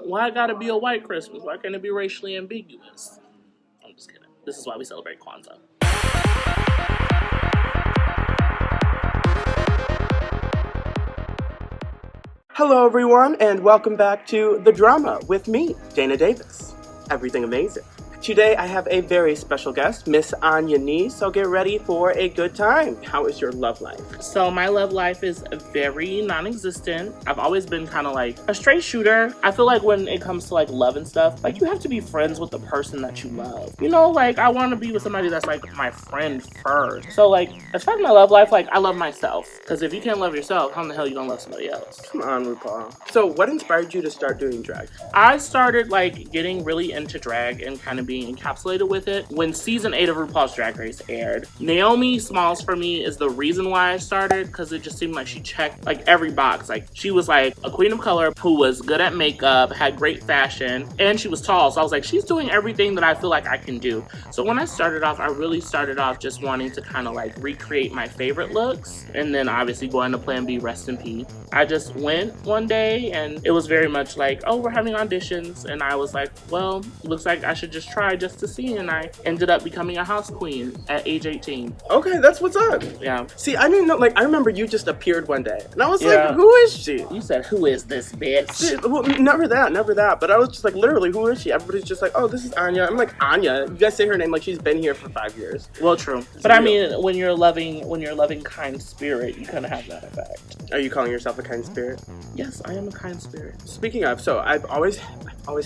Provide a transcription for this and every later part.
Why gotta be a white Christmas? Why can't it be racially ambiguous? I'm just kidding. This is why we celebrate Kwanzaa. Hello, everyone, and welcome back to The Drama with me, Dana Davis. Everything amazing. Today, I have a very special guest, Miss Anya, so get ready for a good time. How is your love life? So my love life is very non-existent. I've always been kind of like a straight shooter. I feel like when it comes to like love and stuff, like you have to be friends with the person that you love. You know, like I want to be with somebody that's like my friend first. So like as far as my love life, like I love myself. Because if you can't love yourself, how in the hell you gonna love somebody else? Come on, RuPaul. So what inspired you to start doing drag? I started like getting really into drag and kind of being encapsulated with it when season 8 of RuPaul's Drag Race aired. Naomi Smalls for me is the reason why I started, because it just seemed like she checked like every box. Like she was like a queen of color who was good at makeup, had great fashion, and she was tall. So I was like, she's doing everything that I feel like I can do. So when I started off, I really started off just wanting to kind of like recreate my favorite looks, and then obviously going to Plan B, rest in peace. I just went one day and it was very much like, oh, we're having auditions, and I was like, well, looks like I should just try just to see, and I ended up becoming a house queen at age 18. Okay, that's what's up. Yeah. See, I didn't know, like, I remember you just appeared one day, and I was like, who is she? You said, who is this bitch? See, well, never that, but I was just like, literally, who is she? Everybody's just like, oh, this is Anya. I'm like, Anya? You guys say her name like she's been here for 5 years. Well, true. But I mean, when you're loving kind spirit, you kind of have that effect. Are you calling yourself a kind spirit? Yes, I am a kind spirit. Speaking of, so I've always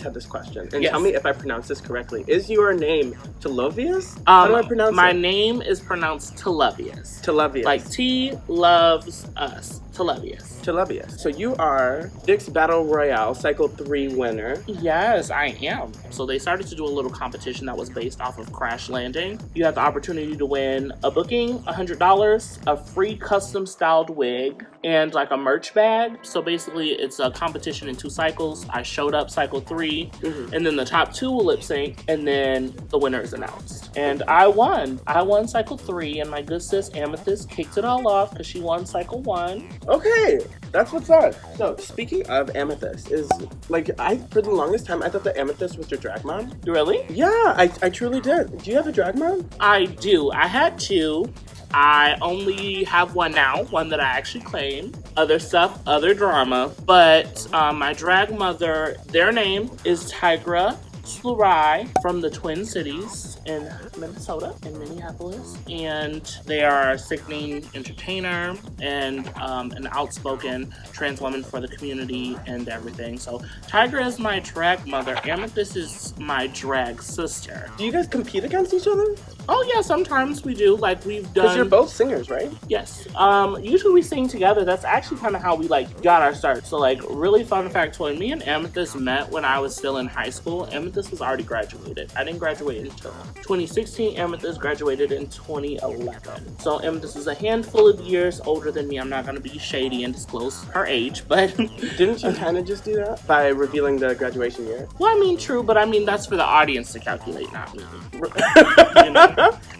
had this question, and yes. Tell me if I pronounce this correctly. Is your name Telovius? How do I pronounce my it? My name is pronounced Televius. Televius. Like T loves us. Televius. Televius. So you are Dick's Battle Royale Cycle 3 winner. Yes, I am. So they started to do a little competition that was based off of Crash Landing. You had the opportunity to win a booking, $100, a free custom styled wig, and like a merch bag. So basically it's a competition in 2 cycles. I showed up cycle 3, and then the top 2 will lip sync, and then the winner is announced. And I won. I won cycle 3, and my good sis Amethyst kicked it all off because she won cycle 1. Okay, that's what's up. So speaking of Amethyst, is like for the longest time I thought that Amethyst was your drag mom. Really? Yeah, I truly did. Do you have a drag mom? I do. I had 2. I only have 1 now, one that I actually claim. Other stuff, other drama. But my drag mother, their name is Tigra Slurai from the Twin Cities in Minnesota, in Minneapolis, and they are a sickening entertainer and an outspoken trans woman for the community and everything. So Tigra is my drag mother. Amethyst is my drag sister. Do you guys compete against each other? Oh yeah, sometimes we do. Like we've done. Because you're both singers, right? Yes. Usually we sing together. That's actually kind of how we like got our start. So like, really fun factoid: me and Amethyst met when I was still in high school. Amethyst was already graduated. I didn't graduate until 2016. Amethyst graduated in 2011. So Amethyst is a handful of years older than me. I'm not gonna be shady and disclose her age, but didn't you kind of just do that by revealing the graduation year? Well, I mean, true, but I mean that's for the audience to calculate, not me. You know?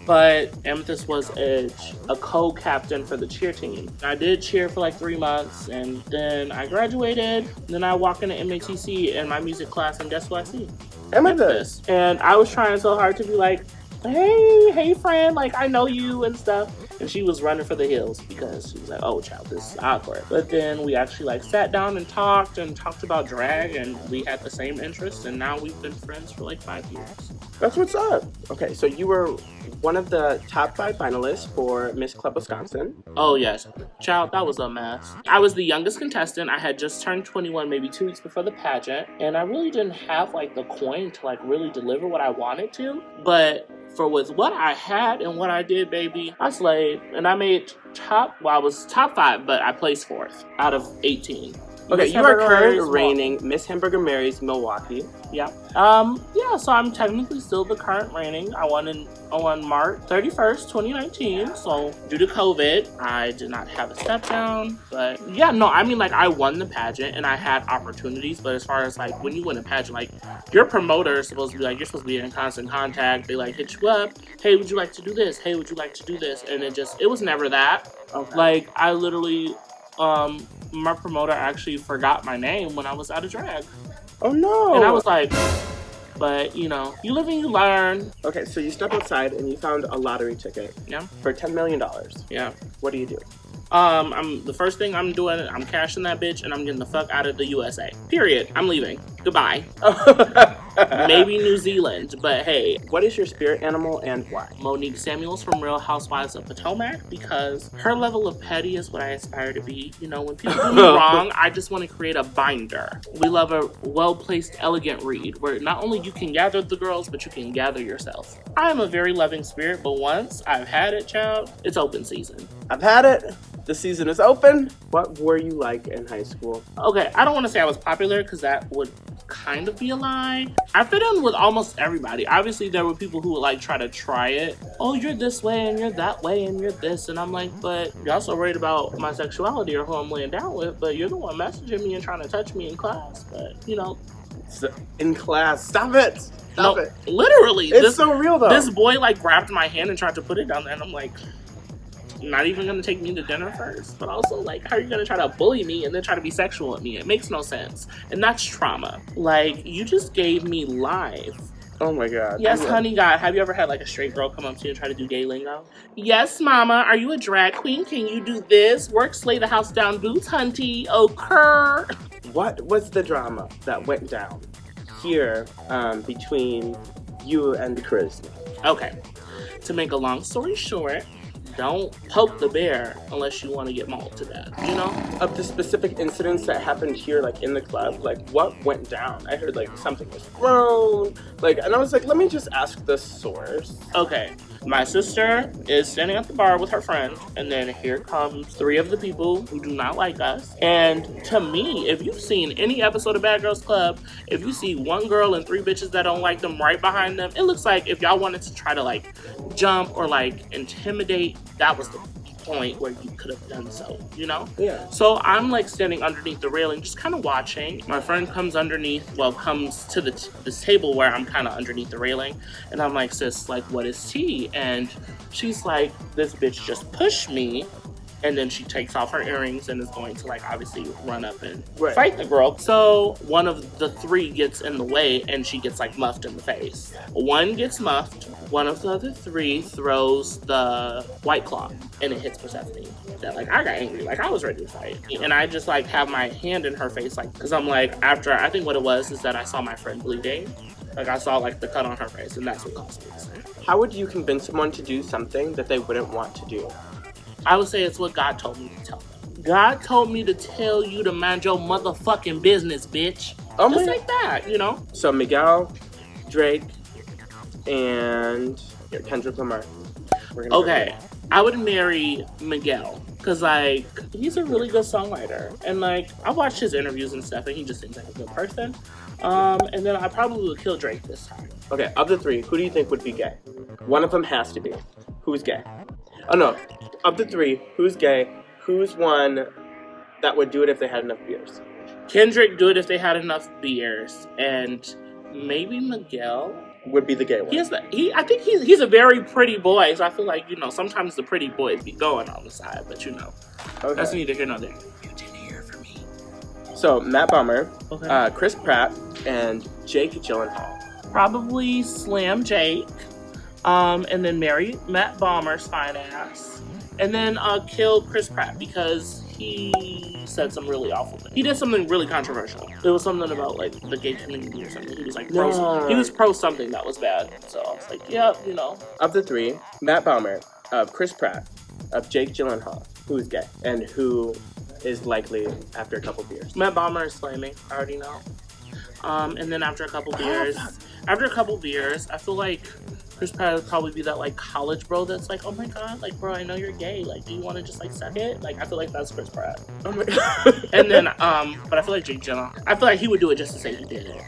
But Amethyst was a co-captain for the cheer team. I did cheer for like 3 months, and then I graduated. And then I walk into MATC in my music class, and guess who I see? Amethyst. And I was trying so hard to be like, hey friend, like I know you and stuff. And she was running for the hills because she was like, oh child, this is awkward. But then we actually like sat down and talked about drag, and we had the same interests, and now we've been friends for like 5 years. That's what's up. Okay, so you were one of the top 5 finalists for Miss Club Wisconsin. Oh yes, child, that was a mess. I was the youngest contestant. I had just turned 21 maybe 2 weeks before the pageant, and I really didn't have like the coin to like really deliver what I wanted to. But with what I had and what I did, baby, I slayed. And I made I was top 5, but I placed 4th out of 18. Okay, you are current reigning Miss Hamburger Mary's Milwaukee. Yeah. So I'm technically still the current reigning. I won on March 31st, 2019. So due to COVID, I did not have a step down. But yeah, no, I mean, like, I won the pageant and I had opportunities. But as far as like when you win a pageant, like, your promoter is supposed to be like, you're supposed to be in constant contact. They like hit you up. Hey, would you like to do this? Hey, would you like to do this? And it was never that. Okay. Like, I literally, my promoter actually forgot my name when I was out of drag. Oh no! And I was like, but you know, you live and you learn. Okay, so you step outside and you found a lottery ticket. Yeah. For $10 million. Yeah. What do you do? I'm the first thing I'm doing, I'm cashing that bitch and I'm getting the fuck out of the USA. Period. I'm leaving. Goodbye. Maybe New Zealand, but hey. What is your spirit animal and why? Monique Samuels from Real Housewives of Potomac, because her level of petty is what I aspire to be. You know, when people do me wrong, I just want to create a binder. We love a well-placed, elegant read where not only you can gather the girls, but you can gather yourself. I am a very loving spirit, but once I've had it, child, it's open season. I've had it. The season is open. What were you like in high school? Okay, I don't want to say I was popular because that would kind of be a lie. I fit in with almost everybody. Obviously, there were people who would like try to try it. Oh, you're this way and you're that way and you're this. And I'm like, but you're also worried about my sexuality or who I'm laying down with, but you're the one messaging me and trying to touch me in class. But, you know. In class. Stop it. Stop it. Literally. It's so real, though. This boy, like, grabbed my hand and tried to put it down there. And I'm like, not even gonna take me to dinner first, but also like, how are you gonna try to bully me and then try to be sexual with me? It makes no sense, and that's trauma. Like, you just gave me life. Oh my god. Yes, honey God, have you ever had like a straight girl come up to you and try to do gay lingo? Yes, mama, are you a drag queen? Can you do this? Work, slay the house down, boots, hunty, occur. What was the drama that went down here between you and Charisma? Okay, to make a long story short, don't poke the bear unless you want to get mauled to death, you know? Of the specific incidents that happened here, like in the club, like what went down? I heard like something was thrown, like, and I was like, let me just ask the source. Okay, my sister is standing at the bar with her friend, and then here comes 3 of the people who do not like us. And to me, if you've seen any episode of Bad Girls Club, if you see one girl and 3 bitches that don't like them right behind them, it looks like if y'all wanted to try to like jump or like intimidate, that was the point where you could have done so, you know? Yeah. So I'm like standing underneath the railing, just kind of watching. My friend comes comes to this table where I'm kind of underneath the railing, and I'm like, sis, like, what is tea? And she's like, this bitch just pushed me. And then she takes off her earrings and is going to, like, obviously run up and fight the girl. So one of the 3 gets in the way and she gets, like, muffed in the face. One gets muffed. One of the other 3 throws the White Claw and it hits Persephone. That, like, I got angry. Like, I was ready to fight. And I just, like, have my hand in her face, like, because I'm like, after, I think what it was is that I saw my friend bleeding. Like, I saw, like, the cut on her face, and that's what caused me to say. How would you convince someone to do something that they wouldn't want to do? I would say it's what God told me to tell them. God told me to tell you to mind your motherfucking business, bitch. Oh just my like that, you know? So Miguel, Drake, and Kendrick Lamar. Okay, I would marry Miguel. Because, like, he's a really good songwriter. And, like, I watched his interviews and stuff, and he just seems like a good person. And then I probably would kill Drake this time. Okay, of the 3, who do you think would be gay? One of them has to be. Who's gay? Oh, no. Of the 3, who's gay? Who's one that would do it if they had enough beers? Kendrick do it if they had enough beers. And maybe Miguel would be the gay one. I think he's a very pretty boy, so I feel like, you know, sometimes the pretty boys be going on the side, but you know. Okay. That's neither here nor there. You didn't hear from me. So, Matt Bomer, okay. Chris Pratt, and Jake Gyllenhaal. Probably slam Jake, and then marry Matt Bomer's fine ass. And then kill Chris Pratt because he said some really awful things. He did something really controversial. It was something about like the gay community or something. He was like he was pro something that was bad. So I was like, yeah, you know. Of the 3, Matt Bomer, of Chris Pratt, of Jake Gyllenhaal, who is gay and who is likely after a couple beers. Matt Bomer is flaming. I already know. And then after a couple beers, I feel like Chris Pratt would probably be that like college bro that's like, oh my god, like bro, I know you're gay. Like, do you want to just like suck it? Like, I feel like that's Chris Pratt. Oh my god. And then, but I feel like Jake Gyllenhaal. I feel like he would do it just to say he did it.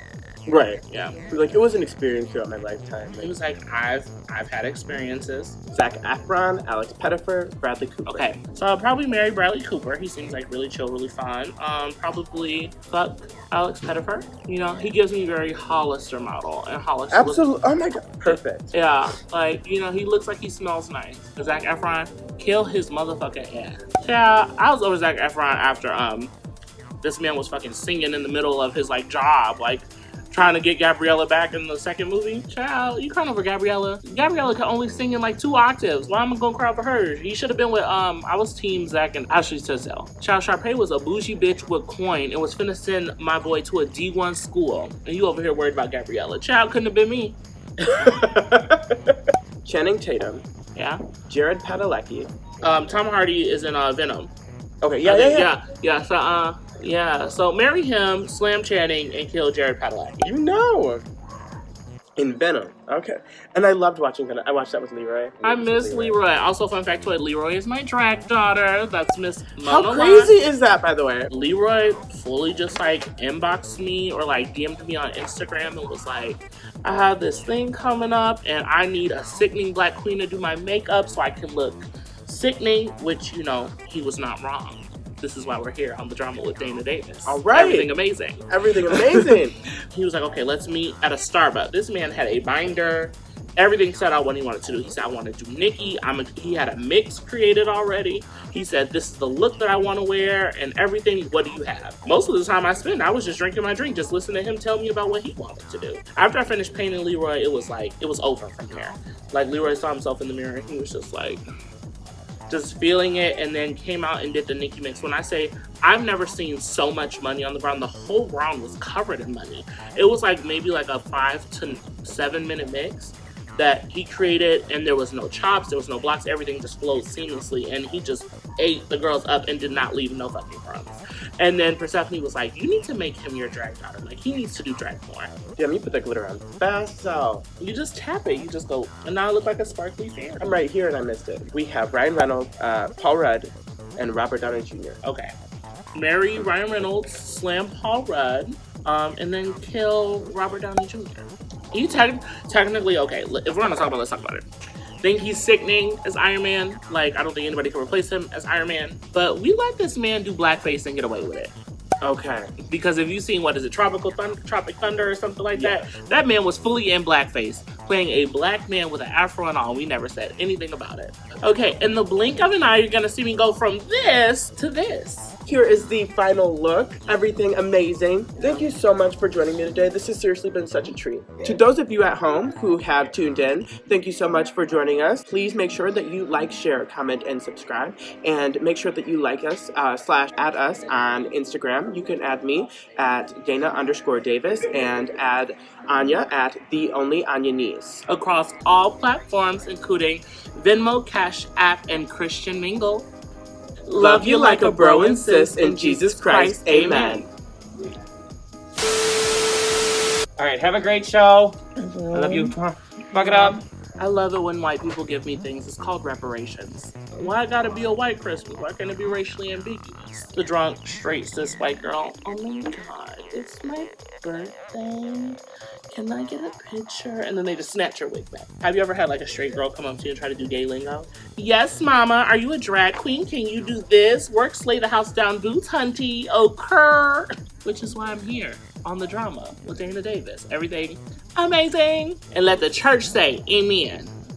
Right. Yeah. Like, it was an experience throughout my lifetime. He was like, I've had experiences. Zac Efron, Alex Pettyfer, Bradley Cooper. Okay, so I'll probably marry Bradley Cooper. He seems like really chill, really fun. Probably fuck Alex Pettyfer. You know, he gives me very Hollister model, and Hollister. Absolutely. Oh my god. Perfect. Yeah, like, you know, he looks like he smells nice. Zac Efron, kill his motherfucking ass. Yeah, I was over Zac Efron after this man was fucking singing in the middle of his like job, like trying to get Gabriella back in the second movie. Child, you crying over Gabriella. Gabriella could only sing in like 2 octaves. Why am I gonna cry for her? He should have been with I was team Zach and Ashley Tisdale. Child, Sharpay was a bougie bitch with coin and was finna send my boy to a D1 school. And you over here worried about Gabriella. Child, couldn't have been me. Channing Tatum. Yeah. Jared Padalecki. Tom Hardy is in Venom. Okay, yeah. So marry him, slam Channing, and kill Jared Padalecki. You know. In Venom. Okay. And I loved watching Venom. I watched that with Leroy. I miss Leroy. Also, fun factoid, Leroy is my drag daughter. That's Miss Mona. How crazy is that, by the way? Leroy fully just like inboxed me or like DM'd me on Instagram and was like, I have this thing coming up and I need a sickening black queen to do my makeup so I can look sickening, which, you know, he was not wrong. This is why we're here on The Drama with Dana Davis. All right. Everything amazing. Everything amazing. He was like, okay, let's meet at a Starbucks. This man had a binder. Everything set out what he wanted to do. He said, I want to do Nikki. He had a mix created already. He said, this is the look that I want to wear and everything. What do you have? Most of the time I was just drinking my drink, just listening to him tell me about what he wanted to do. After I finished painting Leroy, it was over from there. Like, Leroy saw himself in the mirror and he was just like, just feeling it, and then came out and did the Nicki mix. When I say I've never seen so much money on the ground, the whole ground was covered in money. It was like maybe like a 5 to 7 minute mix that he created, and there was no chops, there was no blocks, everything just flowed seamlessly, and he just ate the girls up and did not leave no fucking crumbs. And then Persephone was like, you need to make him your drag daughter. Like, he needs to do drag more. Damn, you put that glitter on fast, so. You just tap it. You just go, and now I look like a sparkly fairy. I'm right here and I missed it. We have Ryan Reynolds, Paul Rudd, and Robert Downey Jr. Okay. Marry Ryan Reynolds, slam Paul Rudd, and then kill Robert Downey Jr. He technically, okay, if we're gonna talk about it, let's talk about it. Think he's sickening as Iron Man. Like, I don't think anybody can replace him as Iron Man. But we let this man do blackface and get away with it. Okay. Because if you've seen, what is it, Tropic Thunder or something like that? That man was fully in blackface, playing a black man with an afro and all. We never said anything about it. Okay, in the blink of an eye, you're gonna see me go from this to this. Here is the final look. Everything amazing. Thank you so much for joining me today. This has seriously been such a treat. To those of you at home who have tuned in, thank you so much for joining us. Please make sure that you like, share, comment, and subscribe. And make sure that you like us, /add us on Instagram. You can add me at Dana_Davis and add Anya at The Only Anya Knees. Across all platforms, including Venmo, Cash App, and Christian Mingle. Love you like a bro and sis in Jesus Christ. Amen. All right, have a great show. I love you. Fuck it up. I love it when white people give me things. It's called reparations. Why I gotta be a white Christmas? Why can't it be racially ambiguous? The drunk, straight cis white girl. Oh my god, it's my birthday. Can I get a picture? And then they just snatch your wig back. Have you ever had like a straight girl come up to you and try to do gay lingo? Yes, mama. Are you a drag queen? Can you do this? Work, slay the house down, boots, hunty, occur. Which is why I'm here on The Drama with Dana Davis. Everything amazing. And let the church say amen.